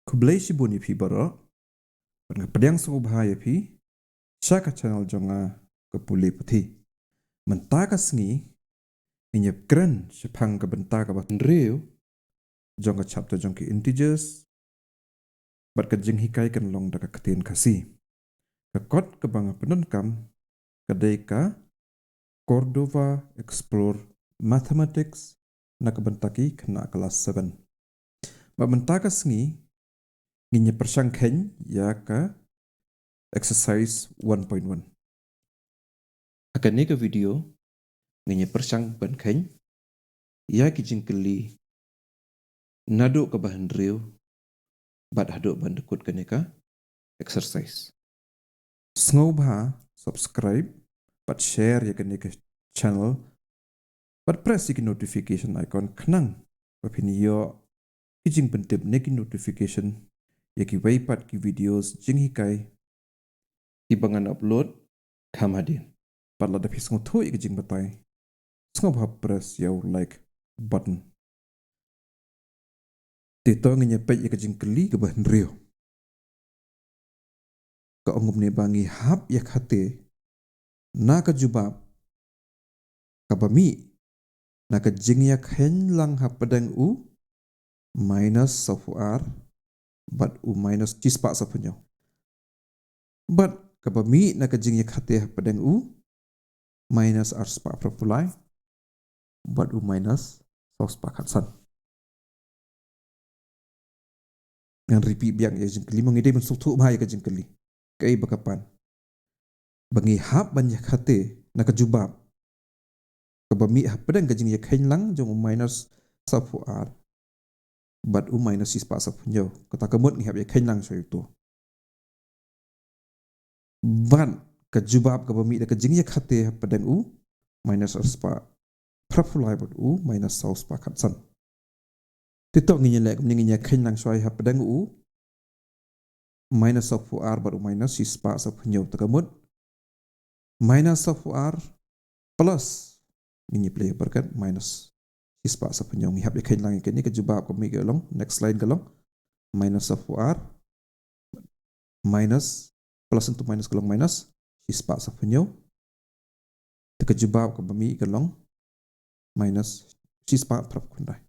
Kublai si buni pi baro, pada pedang suku bahaya pi, syaka channel jonga kepuli putih. Mentaka sengi, inyap keren sepang ke bentaka bahkan riu, jonga chapter jonga integers, bat kejeng hikai kan long daka ketiin kasih. Kekot ke banga penunkam, kedai ka Cordova Explore Mathematics na kebentaki kena kelas 7. Bat mentaka sengi, inyap persangken ya ka exercise 1.1. Akan ni ke video ngenya persang ban kany ya ki jingkeli nado ke bahan riu bat haduk ban dekut kaneka exercise. Sengau bah subscribe bat share ya kaneka channel bat press ki notification icon kenang bapini yo ki jing pentip neki notification ya ki waipat ki videos jing hikai ibangan upload kamadin. Pat la dapi sengau tu ki jing batai. Sengau bah press ya like button. Tito ngenyepet ya kejing keli ke bahan rio. Ka ongum ne bangi hap ya khate na ka jubab ka bami na ka jing ya khen lang hap pedang u minus safu r bat u minus cispa sapunyo. Bat ka bami na ka jing ya khate hap pedang u minus r spa propulai bat u minus saus pakat san. Ngan repeat biang ya jing keli mengide men sutu bahaya ka jing keli. Kai bakapan. Bangi hap banyak khate na ka jubab kabami pedang kajing ya khain lang jong minus safu r bat u minus cispa sapunyo kata kemut ni hab ya khain lang so itu ban kajubab kabami da kajing ya khate pedang u minus spa prapulai bat u minus saus pa khatsan titok nginya lek nginya khain lang so hab pedang u minus safu r bat u minus cispa sapunyo takamut minus safu r plus ini play berkat minus cispa sapunyong ihap ya kain lang ikini ke jubab kami ke long next slide ke long minus of r minus plus untuk minus ke long minus cispa sapunyong ke jubab kami ke long minus cispa prap kundai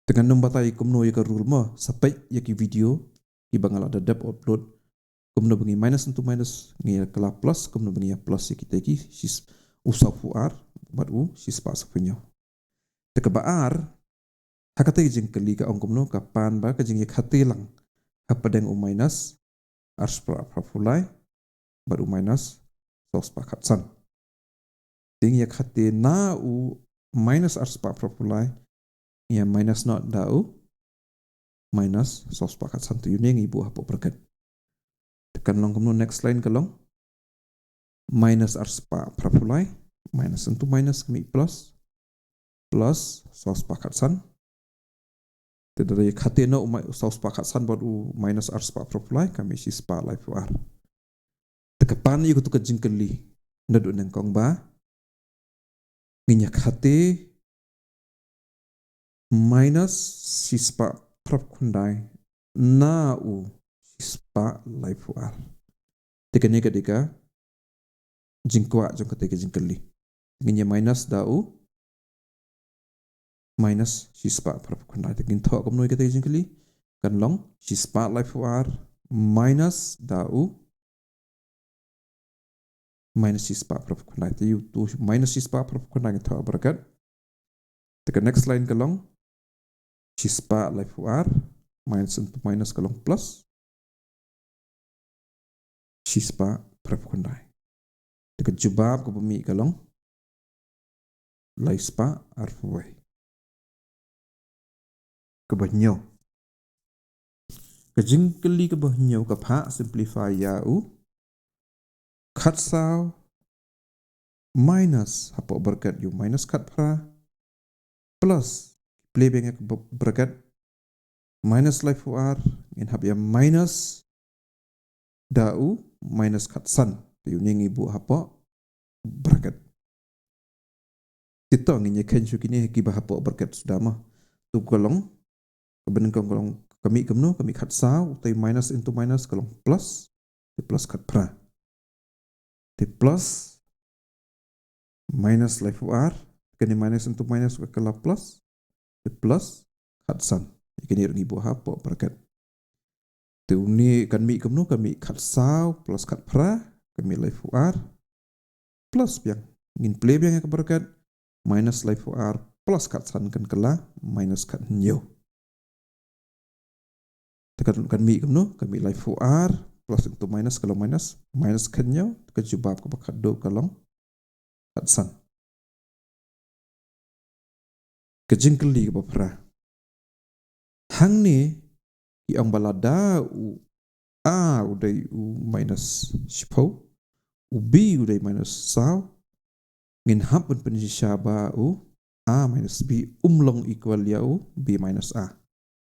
dengan nombatai kumno ya ke rule mo sampai ya ki video ki bangal ada dep upload kumno bengi minus untuk minus ngi kala plus kumno bengi ya plus ya kita ki cis usafu r bat u cispa sapunyong teka baar hakate jing keli ka ongkom no kapan ba ka jing khate lang hapadeng u minus arspra prapulai bat u minus sos pa khatsan ding ya khate na u minus arspra prapulai ya minus not da u minus sos pa khatsan tu yune ngi bu hapo berkat tekan long no next line kalong minus arspa prapulai minus untuk minus kami plus saus pakat san. Tidak ada khate no saus pakat san baru minus r spa propulai kami si spa life r. Tekapan iku tu kejing keli nadu nengkong ba minyak khate minus si spa prop kundai na u si spa life r. Tekane ketika jingkwa jong ketika jing keli. Nginya minus da u minus cispa prap kundai tekin thok komno ikate jing keli kan long cispa life r minus da u minus cispa prap kundai tu minus cispa prap kundai thok berakat tekan next line kalong cispa life r minus untuk minus kalong plus cispa prap kundai tekan jubab ko pemi kalong laispa arfuai kebanyo kejing keli kebanyo kapha simplify ya u kat sao minus hapo berkat you minus kat pra plus play bengek berkat minus life r in hab ya minus da u minus kat san you ningi bu hapo berkat kita nginya kensu kini ki ba hapo berkat sudah mah tu kolong kebenin kolong kami kemno kami khat sao tai minus into minus kalong plus te plus khat pra te plus minus life r kani minus into minus kala plus te plus khat san kini ringi buah apa berkat te uni kami kemno kami khat sao plus khat pra kami life r plus yang ingin play yang berkat minus life r plus khat san kan kala minus khat nyo tekan kami kemno kami life r plus into minus kalau minus minus khat nyo tekan jubab ke bakat do kalong khat san kejengkeli ke bapra hang ni yang balada u a udai u minus sipo u b udai minus sao ngin hap pun penjishaba u a minus b umlong equal ya u b minus a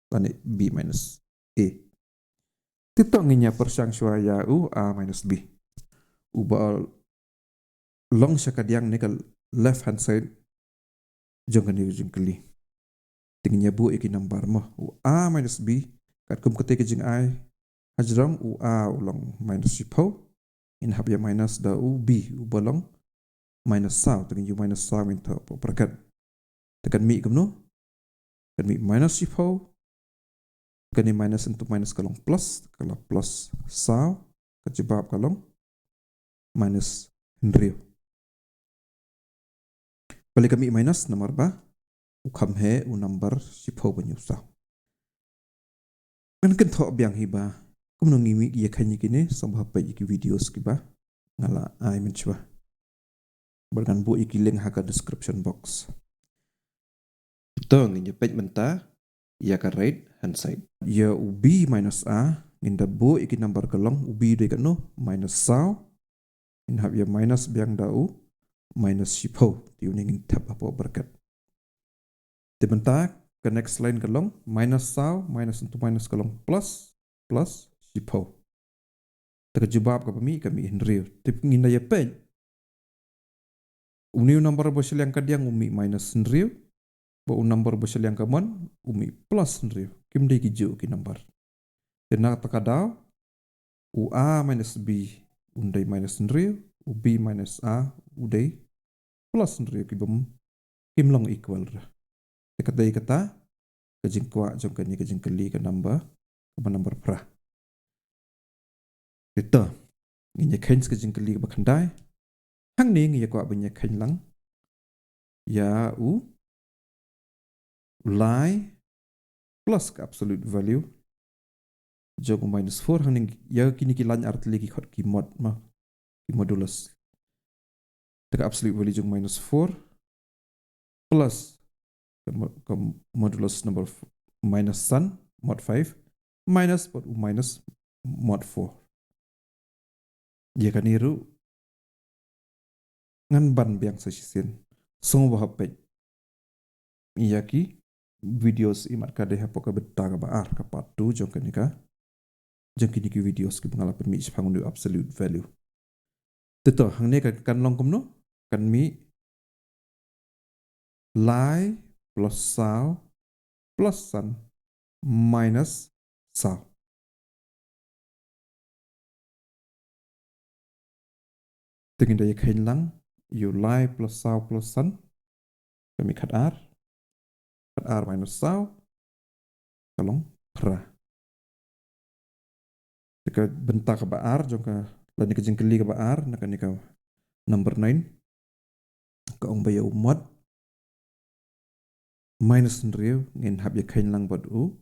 tani b minus a titok nginya persang ya u a minus b u ba long syakadiang ni kal left hand side jangan jengkeli tingnya bu iki nambar mo u a minus b kat kum ketik jeng ai hajrong u a ulong minus sipo in hab ya minus da u b u bolong minus sao dengan u minus sao into perkat tekan mi kemno kan mi minus sipo kan ni minus into minus kalong plus kalau plus sao kejebab kalong minus henrio balik kami minus nomor ba ukam he u number sipo penyusah kan kentok biang hiba kum nongi ya kanyi kini sambah pa iki videos kiba ngala ai menchwa berkan bu iki link haka description box ito nginya page menta ya ka right hand side ya ubi minus a nginda bu iki number kalong ubi de no minus sao in hab ya minus biang dau minus sipo tiuning tap apa berkat tibenta ke next line kalong minus sao minus into minus kalong plus plus sipo terjebab ke pemi kami henrio tip nginda ya page uni number bosel yang kadiang umi minus henrio ba un number bosel yang kaman umi plus henrio kim de kijo ki number tena takadau u a minus b undai minus henrio u b minus a udai plus henrio ki bom kim long equal ra kadai kata kejengkwa jong kani kejengkeli ke number pra itu nginya kain kejengkeli ke bakandai hang ni ngiya kwa banya kain lang ya u lie plus ke absolute value jong minus 4 hang ni ya kini ki lan art lagi khot ki mod ma ki modulus ke absolute value jong minus 4 plus ke modulus number minus sun mod 5 minus pot minus mod 4 dia kan iru ngan ban biang sesisin song bahapet iyaki videos imat kade hapoka betta ka baar ka patu jong kanika jong kini ki videos ki pengalaman mi pangun du absolute value teto hang ne kan long komno kan mi lie plus sao plus sun minus sao dengan daya kain lang you lie plus sao plus sun kami kat r minus sao kalong pra jika bentak ke r jongka lani ke jengkeli ke r nak ni ka number 9 ka ong bayu mod minus nrio ngin hab ya kain lang bad u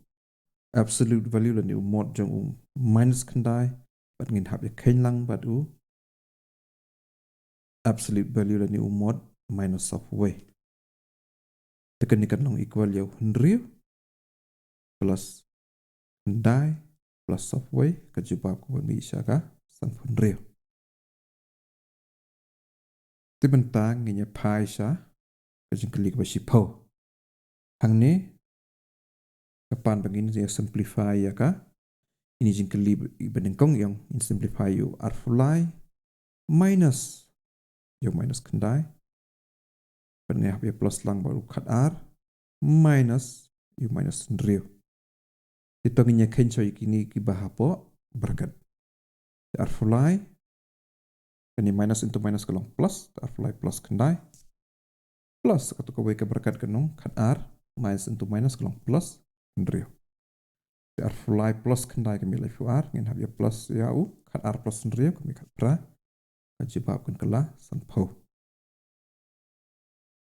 absolute value lani mod jong minus kendai bad ngin hab ya kain lang bad u absolute value lani mod minus of way tekan ikan long equal ya nrio plus kendai plus software kejubab ko mi syaka san pun rio tibentang nginya pai sya kejengkeli ke sipo hang ni kapan begini dia simplify ya ka ini jengkeli benengkong yang in simplify you r fulai minus you minus kendai peneh ya plus lang baru kat r minus you minus rio Ditongnya kencoy kini ki bahapo berkat. Arfulai ini minus into minus kelong plus, arfulai plus kendai plus atau kau ke berkat kenong kat ar minus into minus kelong plus kendrio. Arfulai plus kendai kami lefu ar ngin habia plus yau kat ar plus kendrio kami kat pra kajibab kan kelah san pau.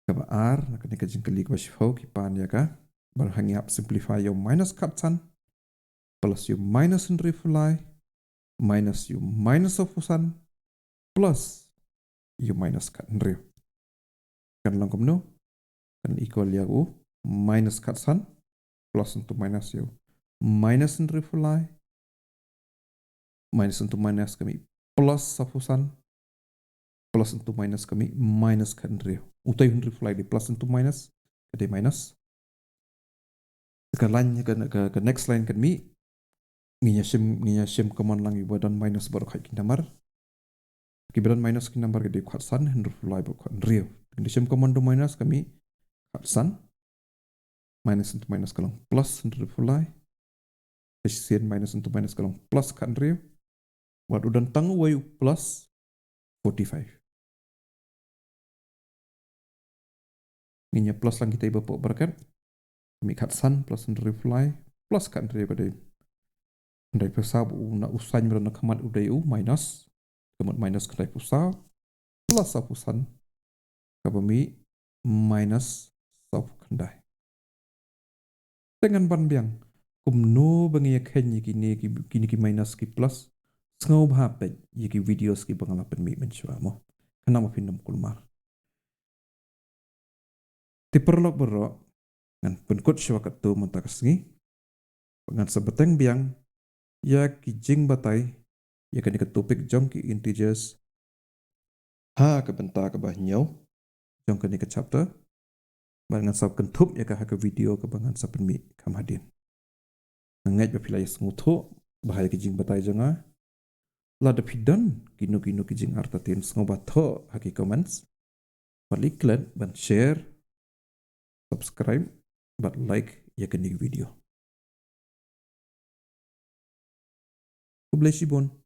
Kaba ar nak ni kajing kali kwa shifau ki pan ya ka berhangi up simplify yo minus kat san plus yo minus kendrio fulai minus yo minus of san plus yo minus kat kendrio. Kan lang kumno kan equal ya u minus kat san plus into minus yo minus kendrio fulai minus into minus kami plus safusan plus into minus kami minus kat kendrio. Utai hundred fulai di plus into minus kade minus. Sekarang ke next line kan mi nginya sim command lang ibu dan minus baru kai kinamar. Kiberan minus kinamar kade kat san hundred fulai baru kat kendrio. Di sim command do minus kami kat san minus into minus kalong plus hundred fulai. Kesian minus into minus kalong plus kat kendrio. Wat udan tangu wayu plus 45. Nginya plus lang kita ibu pok berkat. Kami kat san plus hundred fulai plus kat kendrio kade. Kendai pesab na usain berana kamat udai u minus kamat minus kendai pusau plus sapusan kabami minus sap kendai. Dengan ban biang kumno bangi ken kini ki minus ki plus ngau bhape yiki videos ki pengalaman mi mencoba mo kenapa pinam kulmar tiperlok bero ngan penkut syawakat tu mentakasngi pengan sebeteng biang ya ki jing batai ya kan topik jong ki integers ha ke bentar ke bahnyau jong kan ke chapter bangan sab kentup ya ka video ke bangan sab mi kam hadin ngait ba pilai smuto bahaya ki jing batai jonga la de pidan kino ki jing artatin ngobatho haki comments balik klan ban share subscribe but like ya kan video. Bless you, Bon.